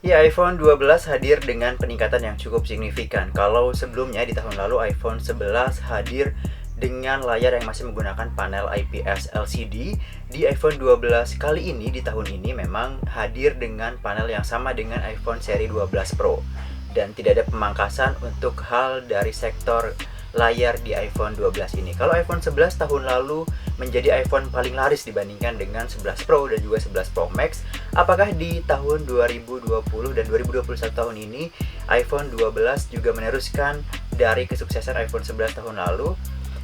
Ya, iPhone 12 hadir dengan peningkatan yang cukup signifikan. Kalau sebelumnya di tahun lalu iPhone 11 hadir dengan layar yang masih menggunakan panel IPS LCD, di iPhone 12 kali ini di tahun ini memang hadir dengan panel yang sama dengan iPhone seri 12 Pro. Dan tidak ada pemangkasan untuk hal dari sektor layar di iPhone 12 ini. Kalau iPhone 11 tahun lalu menjadi iPhone paling laris dibandingkan dengan 11 Pro dan juga 11 Pro Max, apakah di tahun 2020 dan 2021 tahun ini iPhone 12 juga meneruskan dari kesuksesan iPhone 11 tahun lalu?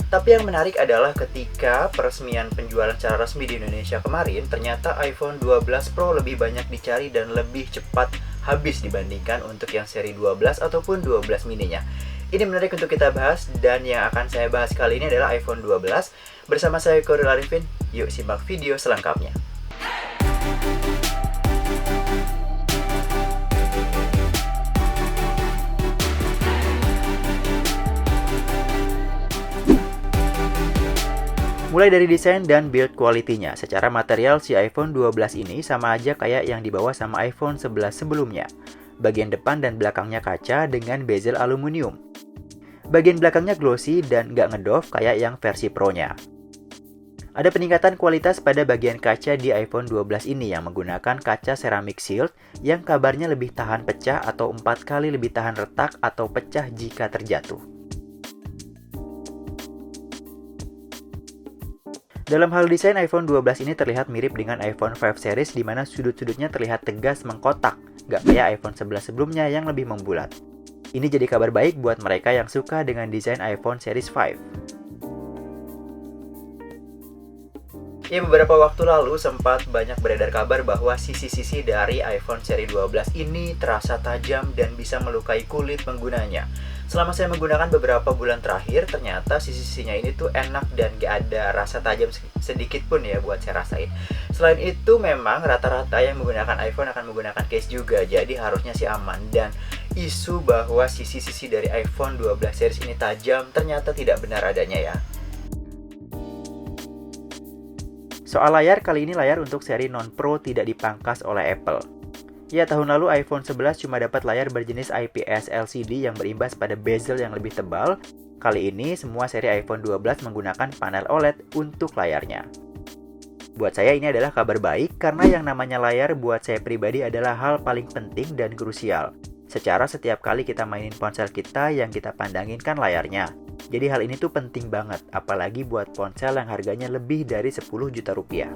Tapi yang menarik adalah ketika peresmian penjualan secara resmi di Indonesia kemarin, ternyata iPhone 12 Pro lebih banyak dicari dan lebih cepat habis dibandingkan untuk yang seri 12 ataupun 12 mininya. Ini menarik untuk kita bahas, dan yang akan saya bahas kali ini adalah iPhone 12. Bersama saya Koril Arifin, yuk simak video selengkapnya. Mulai dari desain dan build quality-nya, secara material si iPhone 12 ini sama aja kayak yang dibawa sama iPhone 11 sebelumnya. Bagian depan dan belakangnya kaca dengan bezel aluminium. Bagian belakangnya glossy dan nggak ngedove kayak yang versi Pro-nya. Ada peningkatan kualitas pada bagian kaca di iPhone 12 ini yang menggunakan kaca ceramic shield yang kabarnya lebih tahan pecah atau 4 kali lebih tahan retak atau pecah jika terjatuh. Dalam hal desain, iPhone 12 ini terlihat mirip dengan iPhone 5 series di mana sudut-sudutnya terlihat tegas mengkotak, nggak kayak iPhone 11 sebelumnya yang lebih membulat. Ini jadi kabar baik buat mereka yang suka dengan desain iPhone Series 5. Ya, beberapa waktu lalu sempat banyak beredar kabar bahwa sisi-sisi dari iPhone seri 12 ini terasa tajam dan bisa melukai kulit penggunanya. Selama saya menggunakan beberapa bulan terakhir, ternyata sisi-sisinya ini tuh enak dan gak ada rasa tajam sedikit pun ya buat saya rasain. Selain itu, memang rata-rata yang menggunakan iPhone akan menggunakan case juga, jadi harusnya sih aman. Dan isu bahwa sisi-sisi dari iPhone 12 series ini tajam ternyata tidak benar adanya ya. Soal layar, kali ini layar untuk seri non-Pro tidak dipangkas oleh Apple. Ya, tahun lalu iPhone 11 cuma dapat layar berjenis IPS LCD yang berimbas pada bezel yang lebih tebal. Kali ini, semua seri iPhone 12 menggunakan panel OLED untuk layarnya. Buat saya ini adalah kabar baik, karena yang namanya layar buat saya pribadi adalah hal paling penting dan krusial. Secara setiap kali kita mainin ponsel kita, yang kita pandangin kan layarnya. Jadi hal ini tuh penting banget, apalagi buat ponsel yang harganya lebih dari 10 juta rupiah.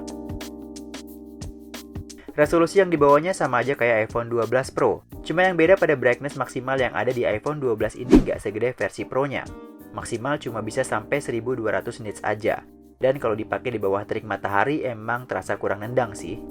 Resolusi yang dibawanya sama aja kayak iPhone 12 Pro, cuma yang beda pada brightness maksimal yang ada di iPhone 12 ini nggak segede versi Pro-nya. Maksimal cuma bisa sampai 1200 nits aja, dan kalau dipakai di bawah terik matahari emang terasa kurang nendang sih.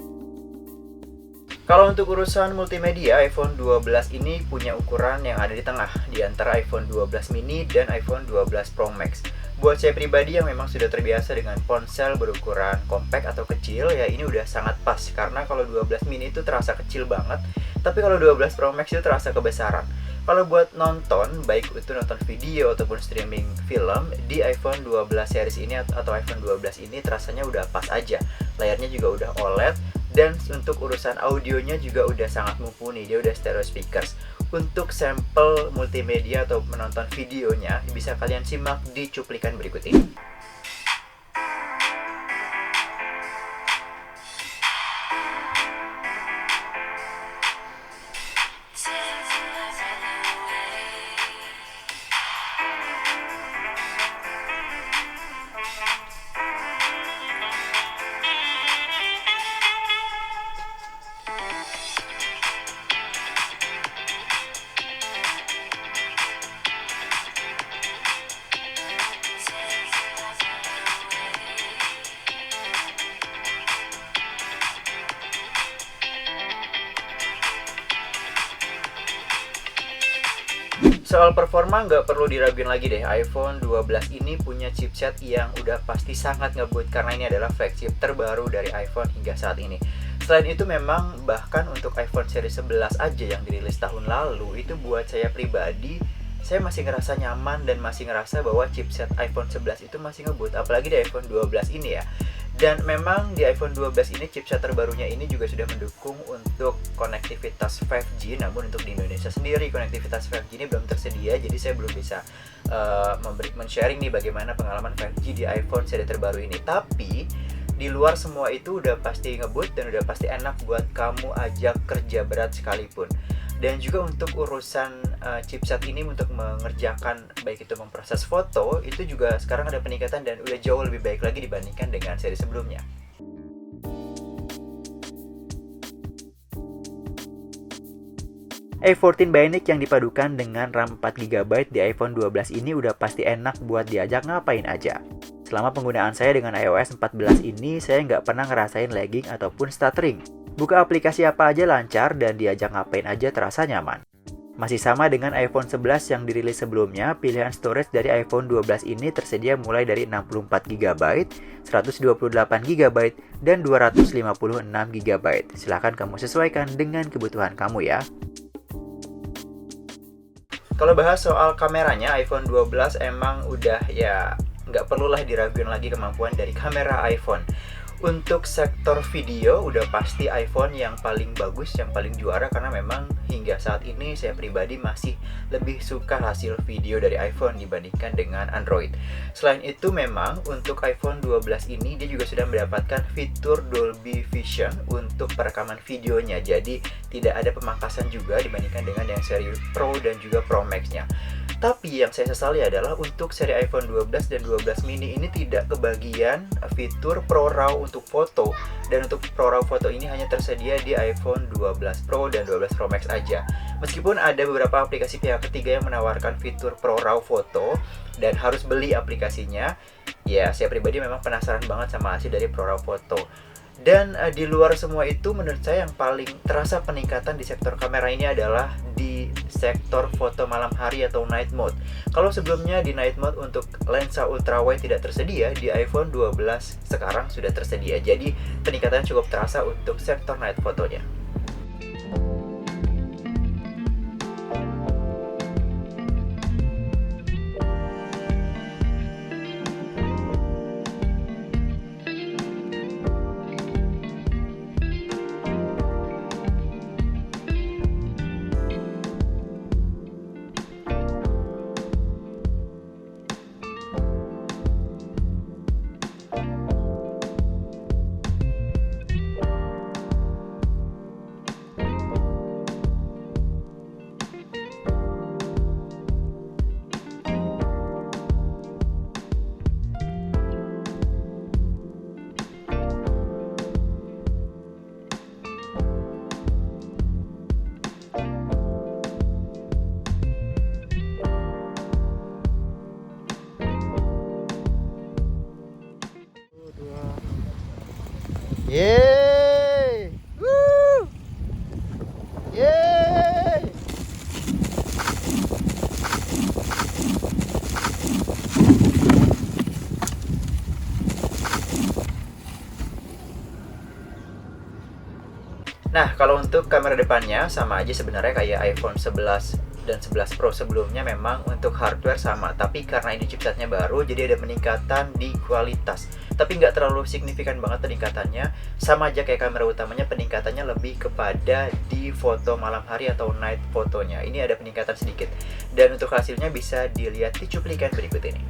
Kalau untuk urusan multimedia, iPhone 12 ini punya ukuran yang ada di tengah, di antara iPhone 12 mini dan iPhone 12 Pro Max. Buat saya pribadi yang memang sudah terbiasa dengan ponsel berukuran compact atau kecil, ya ini udah sangat pas. Karena kalau 12 mini itu terasa kecil banget, tapi kalau 12 Pro Max itu terasa kebesaran. Kalau buat nonton, baik itu nonton video ataupun streaming film, di iPhone 12 series ini atau iPhone 12 ini terasanya udah pas aja. Layarnya juga udah OLED, dan untuk urusan audionya juga udah sangat mumpuni, dia udah stereo speakers. Untuk sampel multimedia atau menonton videonya, bisa kalian simak di cuplikan berikut ini. Soal performa nggak perlu diraguin lagi deh, iPhone 12 ini punya chipset yang udah pasti sangat ngebut karena ini adalah flagship terbaru dari iPhone hingga saat ini. Selain itu memang bahkan untuk iPhone seri 11 aja yang dirilis tahun lalu, itu buat saya pribadi, saya masih ngerasa nyaman dan masih ngerasa bahwa chipset iPhone 11 itu masih ngebut, apalagi di iPhone 12 ini ya. Dan memang di iPhone 12 ini chipset terbarunya ini juga sudah mendukung untuk konektivitas 5G. Namun untuk di Indonesia sendiri konektivitas 5G ini belum tersedia, jadi saya belum bisa men-sharing nih bagaimana pengalaman 5G di iPhone seri terbaru ini. Tapi di luar semua itu udah pasti ngebut dan udah pasti enak buat kamu ajak kerja berat sekalipun. Dan juga untuk urusan chipset ini untuk mengerjakan baik itu memproses foto, itu juga sekarang ada peningkatan dan udah jauh lebih baik lagi dibandingkan dengan seri sebelumnya. A14 Bionic yang dipadukan dengan RAM 4GB di iPhone 12 ini udah pasti enak buat diajak ngapain aja. Selama penggunaan saya dengan iOS 14 ini, saya nggak pernah ngerasain lagging ataupun stuttering. Buka aplikasi apa aja lancar dan diajak ngapain aja terasa nyaman. Masih sama dengan iPhone 11 yang dirilis sebelumnya, pilihan storage dari iPhone 12 ini tersedia mulai dari 64GB, 128GB, dan 256GB. Silahkan kamu sesuaikan dengan kebutuhan kamu ya. Kalau bahas soal kameranya, iPhone 12 emang udah ya nggak perlulah diraguin lagi kemampuan dari kamera iPhone. Untuk sektor video udah pasti iPhone yang paling bagus, yang paling juara, karena memang hingga saat ini saya pribadi masih lebih suka hasil video dari iPhone dibandingkan dengan Android. Selain itu memang untuk iPhone 12 ini dia juga sudah mendapatkan fitur Dolby Vision untuk perekaman videonya. Jadi tidak ada pemangkasan juga dibandingkan dengan yang seri Pro dan juga Pro Max-nya. Tapi yang saya sesali adalah untuk seri iPhone 12 dan 12 mini ini tidak kebagian fitur Pro RAW untuk foto. Dan untuk Pro RAW foto ini hanya tersedia di iPhone 12 Pro dan 12 Pro Max aja. Meskipun ada beberapa aplikasi pihak ketiga yang menawarkan fitur Pro RAW foto dan harus beli aplikasinya, ya saya pribadi memang penasaran banget sama hasil dari Pro RAW foto. Dan di luar semua itu, menurut saya yang paling terasa peningkatan di sektor kamera ini adalah di sektor foto malam hari atau night mode. Kalau sebelumnya di night mode untuk lensa ultrawide tidak tersedia, di iPhone 12 sekarang sudah tersedia. Jadi peningkatan cukup terasa untuk sektor night fotonya. Yeay! Woo! Yeay! Nah, kalau untuk kamera depannya sama aja sebenarnya kayak iPhone 11 dan 11 Pro sebelumnya. Memang untuk hardware sama, tapi karena ini chipsetnya baru, jadi ada peningkatan di kualitas. Tapi nggak terlalu signifikan banget peningkatannya. Sama aja kayak kamera utamanya, peningkatannya lebih kepada di foto malam hari atau night fotonya. Ini ada peningkatan sedikit. Dan untuk hasilnya bisa dilihat di cuplikan berikut ini.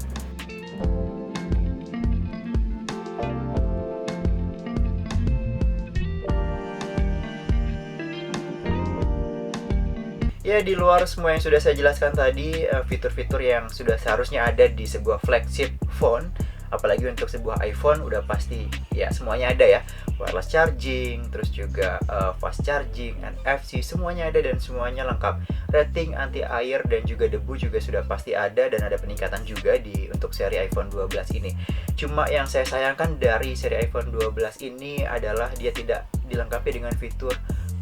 Ya, di luar semua yang sudah saya jelaskan tadi, fitur-fitur yang sudah seharusnya ada di sebuah flagship phone, apalagi untuk sebuah iPhone, udah pasti ya semuanya ada ya. Wireless charging, terus juga fast charging, NFC, semuanya ada dan semuanya lengkap. Rating anti air dan juga debu juga sudah pasti ada, dan ada peningkatan juga untuk seri iPhone 12 ini. Cuma yang saya sayangkan dari seri iPhone 12 ini adalah dia tidak dilengkapi dengan fitur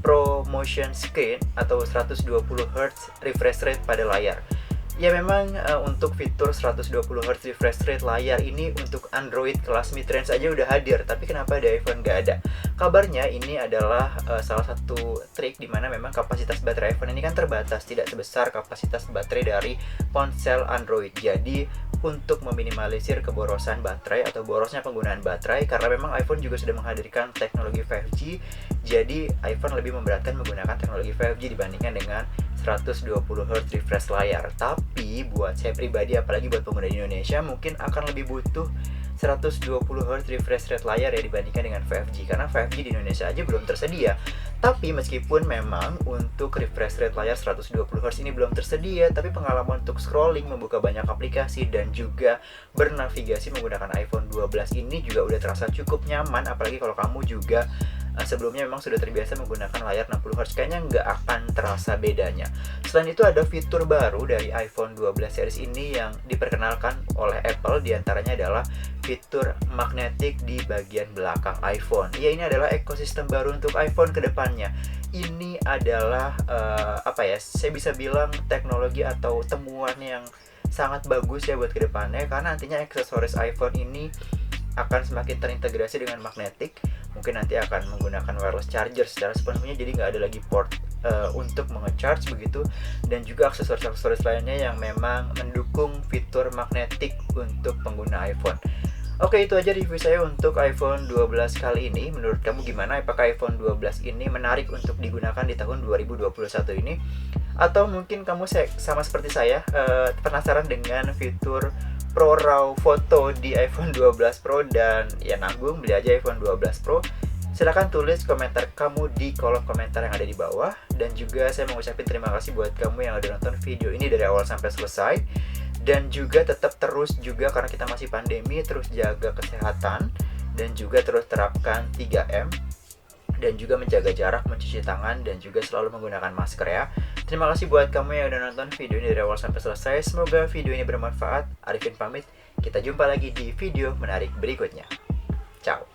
Pro Motion Screen atau 120 Hz refresh rate pada layar. Ya memang untuk fitur 120 Hz refresh rate layar ini untuk Android kelas mid-range aja udah hadir, tapi kenapa di iPhone nggak ada? Kabarnya ini adalah salah satu trik di mana memang kapasitas baterai iPhone ini kan terbatas, tidak sebesar kapasitas baterai dari ponsel Android. Jadi untuk meminimalisir keborosan baterai atau borosnya penggunaan baterai, karena memang iPhone juga sudah menghadirkan teknologi 5G, jadi iPhone lebih memberatkan menggunakan teknologi 5G dibandingkan dengan 120 Hz refresh layar. Tapi buat saya pribadi, apalagi buat pengguna di Indonesia, mungkin akan lebih butuh 120 Hz refresh rate layar ya dibandingkan dengan 5G, karena 5G di Indonesia aja belum tersedia. Tapi meskipun memang untuk refresh rate layar 120 Hz ini belum tersedia, tapi pengalaman untuk scrolling, membuka banyak aplikasi, dan juga bernavigasi menggunakan iPhone 12 ini juga udah terasa cukup nyaman. Apalagi kalau kamu juga sebelumnya memang sudah terbiasa menggunakan layar 60Hz, kayaknya nggak akan terasa bedanya. Selain itu ada fitur baru dari iPhone 12 series ini yang diperkenalkan oleh Apple, diantaranya adalah fitur magnetik di bagian belakang iPhone. Ya, ini adalah ekosistem baru untuk iPhone ke depannya. Ini adalah saya bisa bilang teknologi atau temuan yang sangat bagus ya buat ke depannya, karena nantinya aksesoris iPhone ini akan semakin terintegrasi dengan magnetik. Mungkin nanti akan menggunakan wireless charger secara sepenuhnya, jadi nggak ada lagi port untuk menge-charge begitu, dan juga aksesoris-aksesoris lainnya yang memang mendukung fitur magnetik untuk pengguna iPhone. Oke, itu aja review saya untuk iPhone 12 kali ini. Menurut kamu gimana? Apakah iPhone 12 ini menarik untuk digunakan di tahun 2021 ini? Atau mungkin kamu sama seperti saya, penasaran dengan fitur Pro RAW foto di iPhone 12 Pro dan ya nanggung beli aja iPhone 12 Pro? Silahkan tulis komentar kamu di kolom komentar yang ada di bawah. Dan juga saya mengucapkan terima kasih buat kamu yang udah nonton video ini dari awal sampai selesai. Dan juga tetap terus juga, karena kita masih pandemi, terus jaga kesehatan dan juga terus terapkan 3M, dan juga menjaga jarak, mencuci tangan, dan juga selalu menggunakan masker ya. Terima kasih buat kamu yang udah nonton video ini dari awal sampai selesai. Semoga video ini bermanfaat. Arifin pamit. Kita jumpa lagi di video menarik berikutnya. Ciao.